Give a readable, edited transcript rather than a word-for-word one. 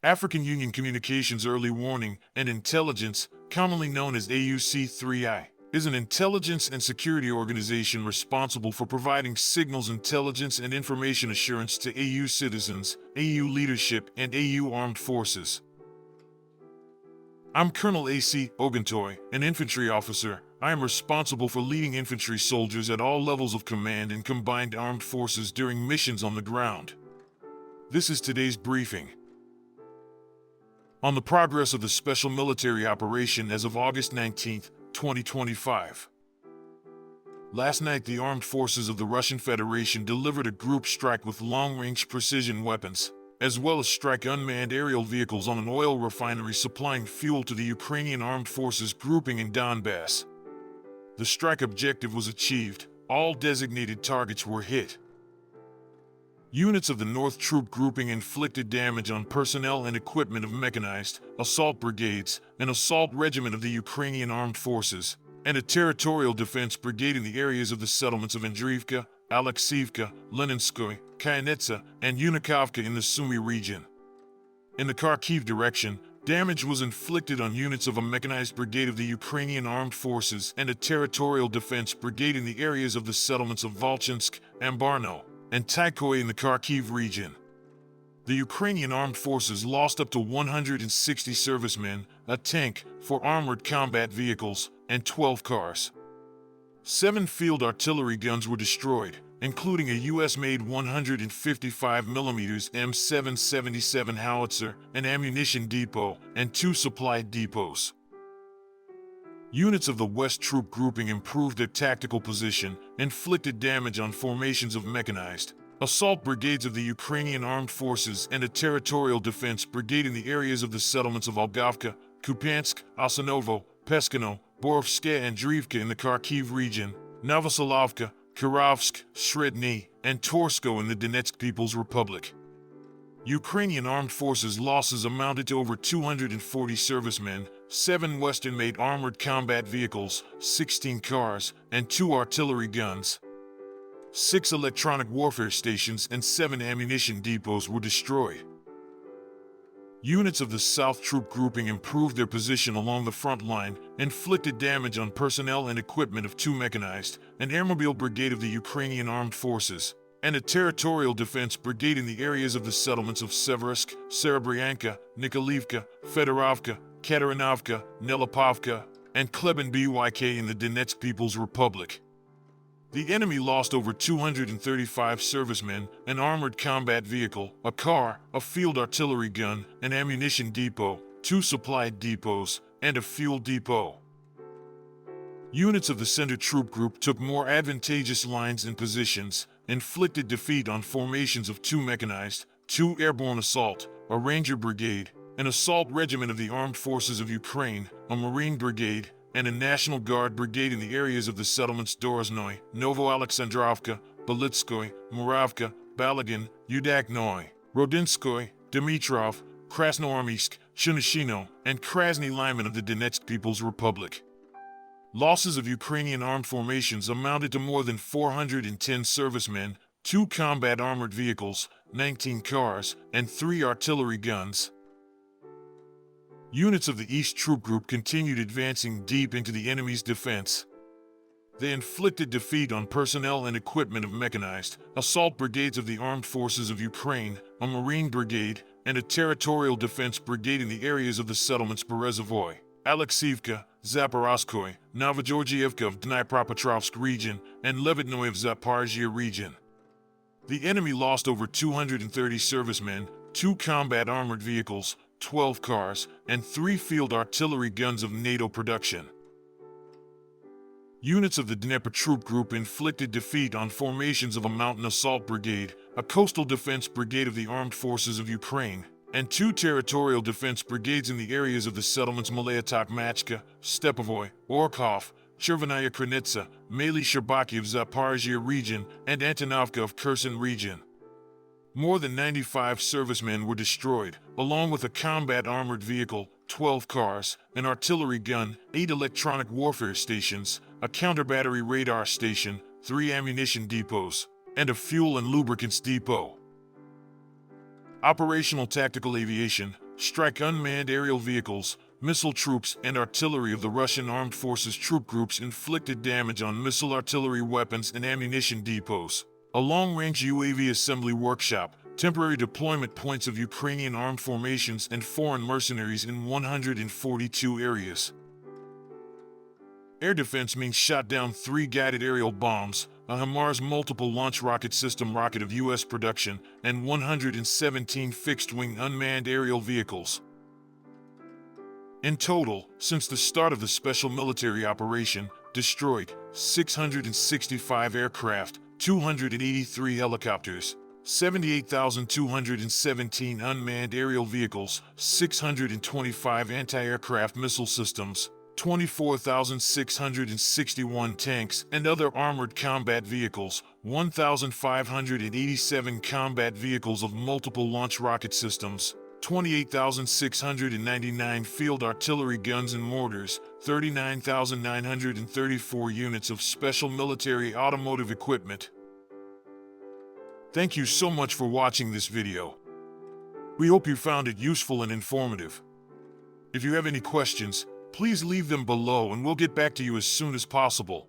African Union Communications Early Warning and Intelligence, commonly known as AUC3I, is an intelligence and security organization responsible for providing signals intelligence and information assurance to AU citizens, AU leadership, and AU armed forces. I'm Colonel A.C. Oguntoye, an infantry officer. I am responsible for leading infantry soldiers at all levels of command in combined armed forces during missions on the ground. This is today's briefing. On the progress of the special military operation as of August 19, 2025. Last night, the armed forces of the Russian Federation delivered a group strike with long-range precision weapons, as well as strike unmanned aerial vehicles on an oil refinery supplying fuel to the Ukrainian armed forces grouping in Donbas. The strike objective was achieved. All designated targets were hit. Units of the North Troop Grouping inflicted damage on personnel and equipment of mechanized, assault brigades, an assault regiment of the Ukrainian armed forces, and a territorial defense brigade in the areas of the settlements of Andreevka, Alexeyevka, Leninskoye, Kyanetsa, and Yunakovka in the Sumy region. In the Kharkiv direction, damage was inflicted on units of a mechanized brigade of the Ukrainian armed forces and a territorial defense brigade in the areas of the settlements of Volchansk, Ambarno, and Tikhoye in the Kharkiv region. The Ukrainian armed forces lost up to 160 servicemen, a tank, 4 armored combat vehicles, and 12 cars. 7 field artillery guns were destroyed, including a US-made 155mm M777 howitzer, an ammunition depot, and 2 supply depots. Units of the West Troop Grouping improved their tactical position, inflicted damage on formations of mechanized, assault brigades of the Ukrainian armed forces and a territorial defense brigade in the areas of the settlements of Algovka, Kupiansk, Osinovo, Peskino, Borovska and Andreevka in the Kharkiv region, Novoselovka, Kirovsk, Sredny, and Torsko in the Donetsk People's Republic. Ukrainian armed forces losses amounted to over 240 servicemen, 7 Western-made armored combat vehicles, 16 cars, and 2 artillery guns. 6 electronic warfare stations and 7 ammunition depots were destroyed. Units of the South Troop Grouping improved their position along the front line, inflicted damage on personnel and equipment of 2 mechanized, an airmobile brigade of the Ukrainian armed forces, and a territorial defense brigade in the areas of the settlements of Severovsk, Serebryanka, Nikolaevka, Fedorovka, Katerinovka, Nelipovka, and Kleben Byk in the Donetsk People's Republic. The enemy lost over 235 servicemen, an armored combat vehicle, a car, a field artillery gun, an ammunition depot, 2 supply depots, and a fuel depot. Units of the Center Troop Group took more advantageous lines and positions, inflicted defeat on formations of 2 mechanized, 2 airborne assault, a ranger brigade, an assault regiment of the Armed Forces of Ukraine, a Marine brigade, and a National Guard brigade in the areas of the settlements Dorozhnoye, Novoalexandrovka, Belitskoye, Muravka, Balagin, Udaknoye, Rodinskoye, Dimitrov, Krasnoarmeysk, Chunashino, and Krasny Lyman of the Donetsk People's Republic. Losses of Ukrainian armed formations amounted to more than 410 servicemen, 2 combat armored vehicles, 19 cars, and 3 artillery guns. Units of the East Troop Group continued advancing deep into the enemy's defense. They inflicted defeat on personnel and equipment of mechanized, assault brigades of the Armed Forces of Ukraine, a Marine brigade, and a territorial defense brigade in the areas of the settlements Berezovoy, Alexeyevka, Zaporozhkoye, Novogeorgievka of Dnipropetrovsk region, and Levidnoye of Zaporizhia region. The enemy lost over 230 servicemen, 2 combat armored vehicles, 12 cars, and 3 field artillery guns of NATO production. Units of the Dnieper Troop Group inflicted defeat on formations of a mountain assault brigade, a coastal defense brigade of the Armed Forces of Ukraine, and 2 territorial defense brigades in the areas of the settlements Malaya Tokmachka, Stepovoy, Orkhov, Chervenaya Kranitsa, Maly Sherbaki of Zaporizhia region, and Antonovka of Kherson region. More than 95 servicemen were destroyed, along with a combat armored vehicle, 12 cars, an artillery gun, 8 electronic warfare stations, a counter-battery radar station, 3 ammunition depots, and a fuel and lubricants depot. Operational Tactical Aviation, strike unmanned aerial vehicles, missile troops, and artillery of the Russian armed forces troop groups inflicted damage on missile artillery weapons and ammunition depots. A long-range UAV assembly workshop, temporary deployment points of Ukrainian armed formations and foreign mercenaries in 142 areas. Air defense means shot down 3 guided aerial bombs, a HIMARS multiple launch rocket system rocket of U.S. production, and 117 fixed-wing unmanned aerial vehicles. In total, since the start of the special military operation, destroyed 665 aircraft, 283 helicopters, 78,217 unmanned aerial vehicles, 625 anti-aircraft missile systems, 24,661 tanks and other armored combat vehicles, 1,587 combat vehicles of multiple launch rocket systems, 28,699 field artillery guns and mortars, 39,934 units of special military automotive equipment. Thank you so much for watching this video. We hope you found it useful and informative. If you have any questions, please leave them below and we'll get back to you as soon as possible.